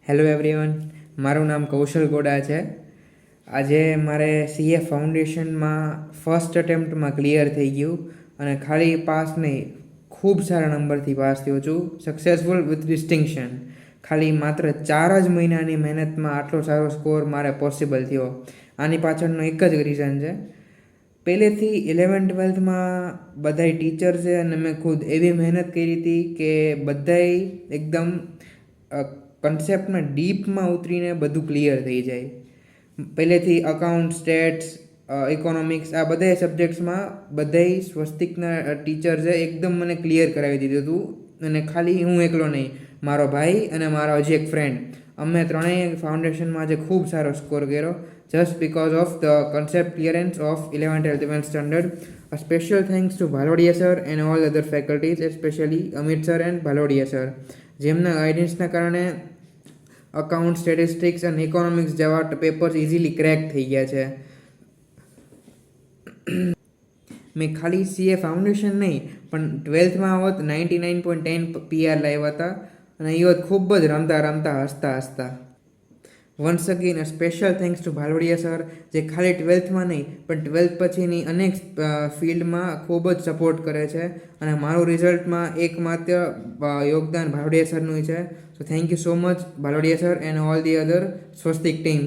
Hello everyone, મારું નામ કૌશલ ગોડા છે. આજે મારે સીએ ફાઉન્ડેશનમાં ફર્સ્ટ અટેમ્પ્ટમાં ક્લિયર થઈ ગયું અને ખાલી પાસ નહીં, ખૂબ સારા નંબરથી પાસ થયો છું. Successful with distinction. ખાલી માત્ર 4 જ મહિનાની મહેનતમાં આટલો સારો સ્કોર મારે પોસિબલ થયો. આની પાછળનો એક જ રીઝન છે. પહેલેથી 11-12માં બધાય ટીચર છે અને મેં ખુદ એવી મહેનત કરી હતી કે બધાય એકદમ કન્સેપ્ટના ડીપમાં ઉતરીને બધું ક્લિયર થઈ જાય. પહેલેથી અકાઉન્ટ, સ્ટેટ્સ, ઇકોનોમિક્સ આ બધાય સબ્જેક્ટ્સમાં બધાય સ્વસ્તિકના ટીચર છે એકદમ મને ક્લિયર કરાવી દીધું હતું. અને ખાલી હું એકલો નહીં, મારો ભાઈ અને મારો હજી એક ફ્રેન્ડ, અમે ત્રણેય ફાઉન્ડેશનમાં આજે ખૂબ સારો સ્કોર કર્યો just because of the concept clearance of 11th standard. A special thanks to Bhalodia sir and all other faculties, especially Amit sir and Bhalodia sir, જેમના ગાઈડન્સના કારણે અકાઉન્ટ, સ્ટેટિસ્ટિક્સ અને ઇકોનોમિક્સ જેવા પેપર્સ ઇઝીલી ક્રેક થઈ ગયા છે. મેં ખાલી CA foundation નહીં પણ 12થમાં આવત 99.10 PR લાવ્યા હતા અને એ વખત ખૂબ જ રમતા હસતા. Once again a special thanks to Bhalodia sir, જે ખાલી 12થમાં નહીં પણ 12th પછીની અનેક ફિલ્ડમાં ખૂબ જ સપોર્ટ કરે છે અને મારું રિઝલ્ટમાં એકમાત્ર યોગદાન ભાલોડિયા સરનું છે. So thank you so much Bhalodia sir and all the other Swastik team.